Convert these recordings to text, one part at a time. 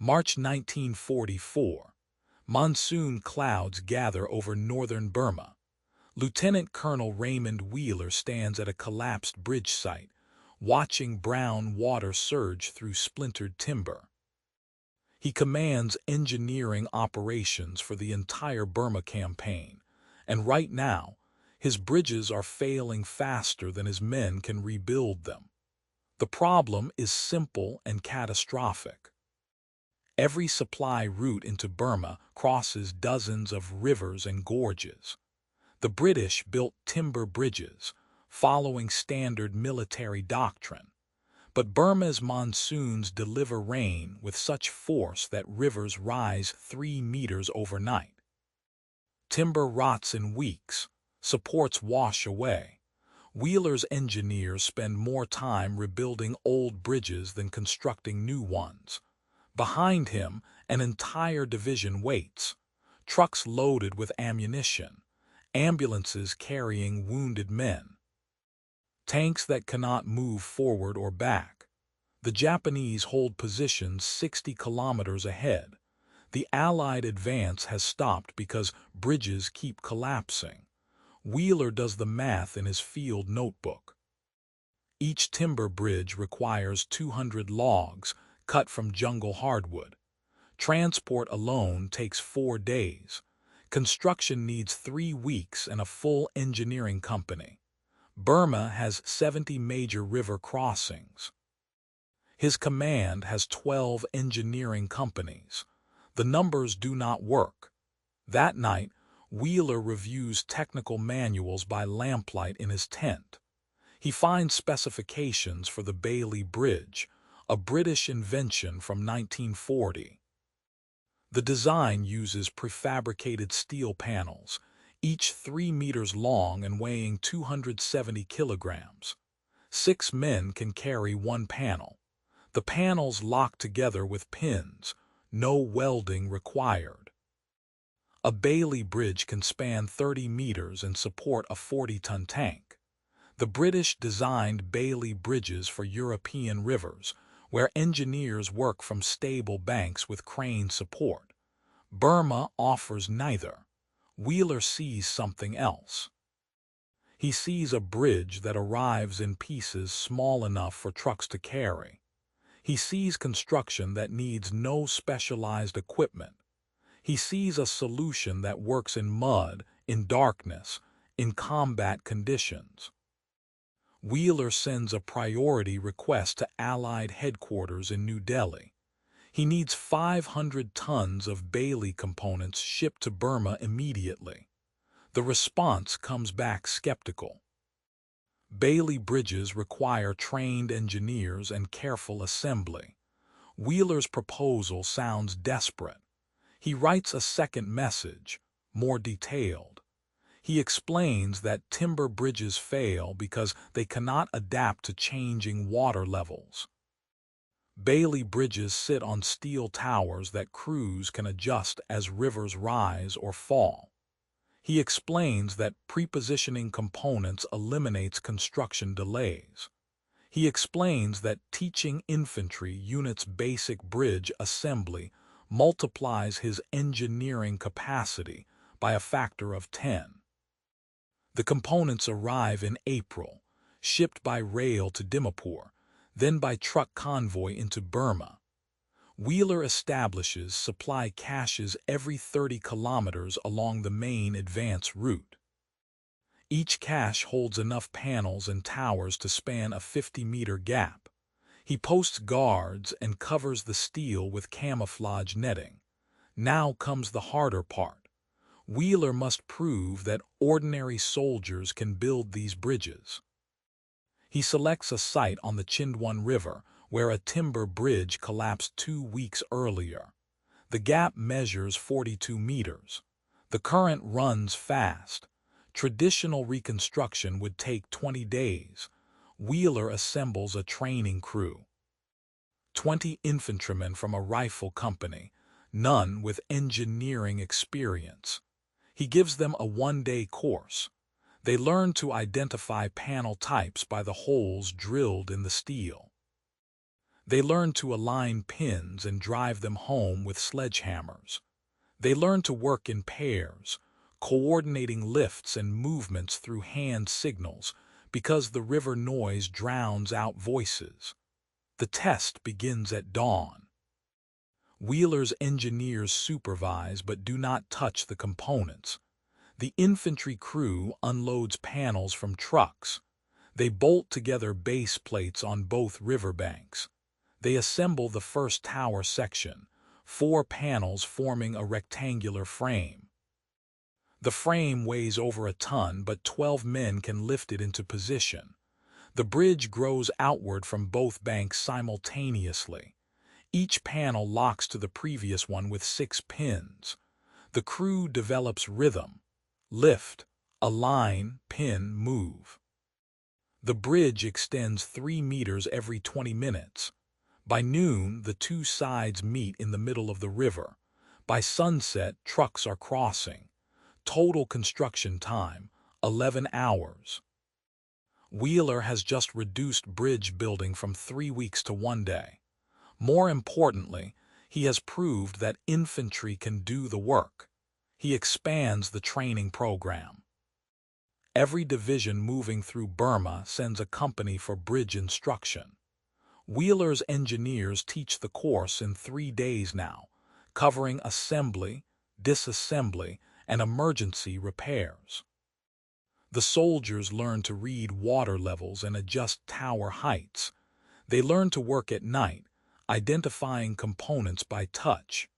March 1944. Monsoon clouds gather over northern Burma. Lieutenant Colonel Raymond Wheeler stands at a collapsed bridge site, watching brown water surge through splintered timber. He commands engineering operations for the entire Burma campaign, and right now, his bridges are failing faster than his men can rebuild them. The problem is simple and catastrophic. Every supply route into Burma crosses dozens of rivers and gorges. The British built timber bridges, following standard military doctrine. But Burma's monsoons deliver rain with such force that rivers rise 3 meters overnight. Timber rots in weeks, supports wash away. Wheeler's engineers spend more time rebuilding old bridges than constructing new ones. Behind him, an entire division waits, trucks loaded with ammunition, ambulances carrying wounded men, tanks that cannot move forward or back. The Japanese hold positions 60 kilometers ahead. The Allied advance has stopped because bridges keep collapsing. Wheeler does the math in his field notebook. Each timber bridge requires 200 logs cut from jungle hardwood. Transport alone takes 4 days. Construction needs 3 weeks and a full engineering company. Burma has 70 major river crossings. His command has 12 engineering companies. The numbers do not work. That night, Wheeler reviews technical manuals by lamplight in his tent. He finds specifications for the Bailey Bridge, a British invention from 1940. The design uses prefabricated steel panels, each 3 meters long and weighing 270 kilograms. 6 men can carry one panel. The panels lock together with pins, no welding required. A Bailey bridge can span 30 meters and support a 40-ton tank. The British designed Bailey bridges for European rivers, where engineers work from stable banks with crane support. Burma offers neither. Wheeler sees something else. He sees a bridge that arrives in pieces small enough for trucks to carry. He sees construction that needs no specialized equipment. He sees a solution that works in mud, in darkness, in combat conditions. Wheeler sends a priority request to Allied headquarters in New Delhi. He needs 500 tons of Bailey components shipped to Burma immediately. The response comes back skeptical. Bailey bridges require trained engineers and careful assembly. Wheeler's proposal sounds desperate. He writes a second message, more detailed. He explains that timber bridges fail because they cannot adapt to changing water levels. Bailey bridges sit on steel towers that crews can adjust as rivers rise or fall. He explains that prepositioning components eliminates construction delays. He explains that teaching infantry units basic bridge assembly multiplies his engineering capacity by a factor of 10. The components arrive in April, shipped by rail to Dimapur, then by truck convoy into Burma. Wheeler establishes supply caches every 30 kilometers along the main advance route. Each cache holds enough panels and towers to span a 50-meter gap. He posts guards and covers the steel with camouflage netting. Now comes the harder part. Wheeler must prove that ordinary soldiers can build these bridges. He selects a site on the Chindwan River where a timber bridge collapsed 2 weeks earlier. The gap measures 42 meters. The current runs fast. Traditional reconstruction would take 20 days. Wheeler assembles a training crew. 20 infantrymen from a rifle company, none with engineering experience. He gives them a 1-day course. They learn to identify panel types by the holes drilled in the steel. They learn to align pins and drive them home with sledgehammers. They learn to work in pairs, coordinating lifts and movements through hand signals because the river noise drowns out voices. The test begins at dawn. Wheeler's engineers supervise but do not touch the components. The infantry crew unloads panels from trucks. They bolt together base plates on both riverbanks. They assemble the first tower section, 4 panels forming a rectangular frame. The frame weighs over a ton, but 12 men can lift it into position. The bridge grows outward from both banks simultaneously. Each panel locks to the previous one with 6 pins. The crew develops rhythm: lift, align, pin, move. The bridge extends 3 meters every 20 minutes. By noon, the 2 sides meet in the middle of the river. By sunset, trucks are crossing. Total construction time, 11 hours. Wheeler has just reduced bridge building from 3 weeks to 1 day. More importantly, he has proved that infantry can do the work. He expands the training program. Every division moving through Burma sends a company for bridge instruction. Wheeler's engineers teach the course in 3 days now, covering assembly, disassembly, and emergency repairs. The soldiers learn to read water levels and adjust tower heights. They learn to work at night, identifying components by touch.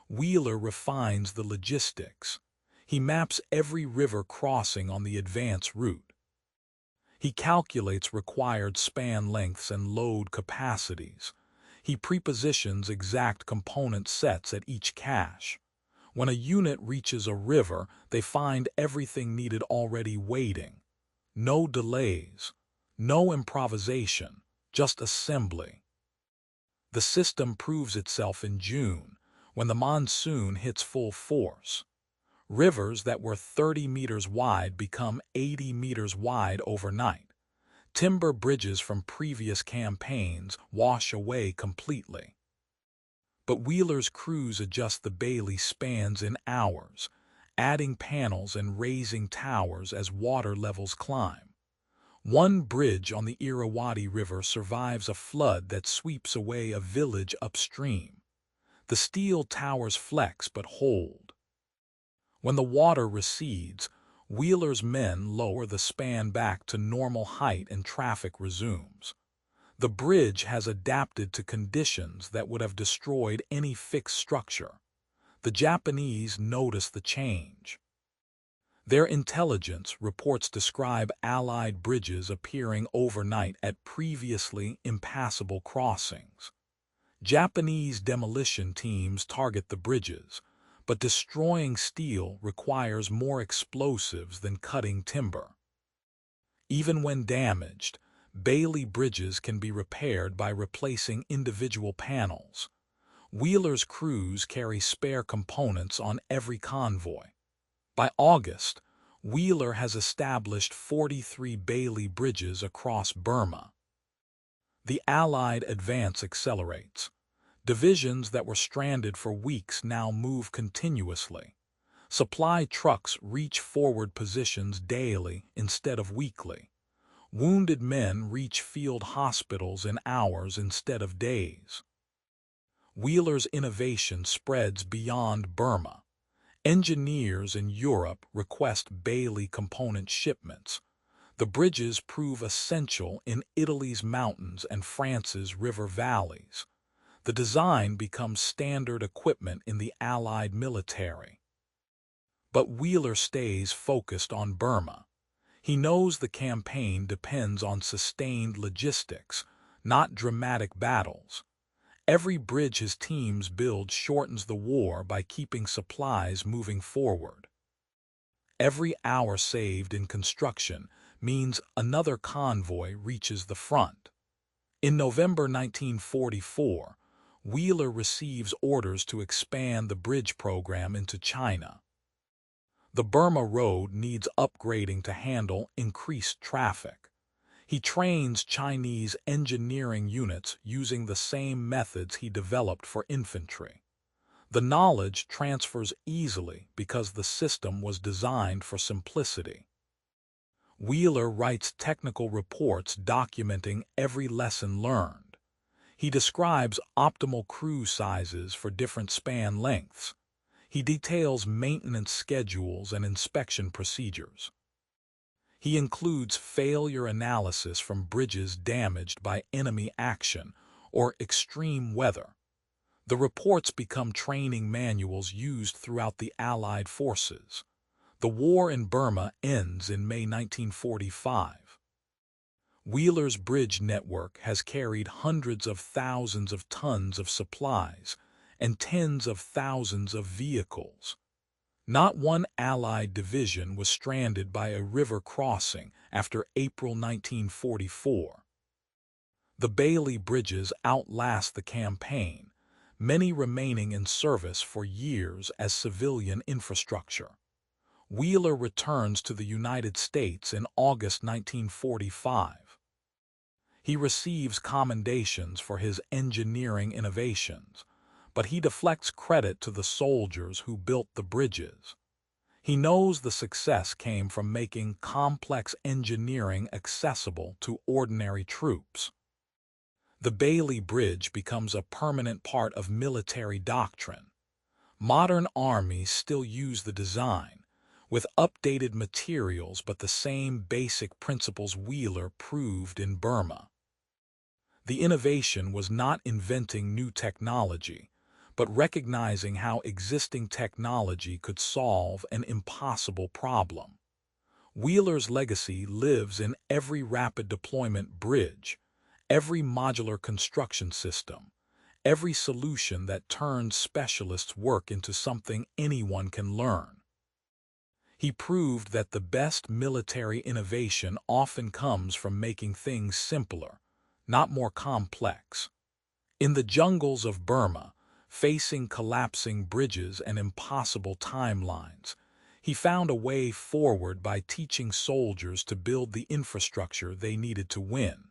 Wheeler refines the logistics. He maps every river crossing on the advance route. He calculates required span lengths and load capacities. He prepositions exact component sets at each cache. When a unit reaches a river, they find everything needed already waiting. No delays, no improvisation, just assembly. The system proves itself in June, when the monsoon hits full force. Rivers that were 30 meters wide become 80 meters wide overnight. Timber bridges from previous campaigns wash away completely. But Wheeler's crews adjust the Bailey spans in hours, adding panels and raising towers as water levels climb. One bridge on the Irrawaddy River survives a flood that sweeps away a village upstream. The steel towers flex but hold. When the water recedes, Wheeler's men lower the span back to normal height and traffic resumes. The bridge has adapted to conditions that would have destroyed any fixed structure. The Japanese notice the change. Their intelligence reports describe Allied bridges appearing overnight at previously impassable crossings. Japanese demolition teams target the bridges, but destroying steel requires more explosives than cutting timber. Even when damaged, Bailey bridges can be repaired by replacing individual panels. Wheeler's crews carry spare components on every convoy. By August, Wheeler has established 43 Bailey bridges across Burma. The Allied advance accelerates. Divisions that were stranded for weeks now move continuously. Supply trucks reach forward positions daily instead of weekly. Wounded men reach field hospitals in hours instead of days. Wheeler's innovation spreads beyond Burma. Engineers in Europe request Bailey component shipments. The bridges prove essential in Italy's mountains and France's river valleys. The design becomes standard equipment in the Allied military. But Wheeler stays focused on Burma. He knows the campaign depends on sustained logistics, not dramatic battles. Every bridge his teams build shortens the war by keeping supplies moving forward. Every hour saved in construction means another convoy reaches the front. In November 1944, Wheeler receives orders to expand the bridge program into China. The Burma Road needs upgrading to handle increased traffic. He trains Chinese engineering units using the same methods he developed for infantry. The knowledge transfers easily because the system was designed for simplicity. Wheeler writes technical reports documenting every lesson learned. He describes optimal crew sizes for different span lengths. He details maintenance schedules and inspection procedures. He includes failure analysis from bridges damaged by enemy action or extreme weather. The reports become training manuals used throughout the Allied forces. The war in Burma ends in May 1945. Wheeler's bridge network has carried hundreds of thousands of tons of supplies and tens of thousands of vehicles. Not one Allied division was stranded by a river crossing after April 1944. The Bailey bridges outlast the campaign, many remaining in service for years as civilian infrastructure. Wheeler returns to the United States in August 1945. He receives commendations for his engineering innovations, but he deflects credit to the soldiers who built the bridges. He knows the success came from making complex engineering accessible to ordinary troops. The Bailey Bridge becomes a permanent part of military doctrine. Modern armies still use the design, with updated materials but the same basic principles Wheeler proved in Burma. The innovation was not inventing new technology, but recognizing how existing technology could solve an impossible problem. Wheeler's legacy lives in every rapid deployment bridge, every modular construction system, every solution that turns specialists' work into something anyone can learn. He proved that the best military innovation often comes from making things simpler, not more complex. In the jungles of Burma, facing collapsing bridges and impossible timelines, he found a way forward by teaching soldiers to build the infrastructure they needed to win.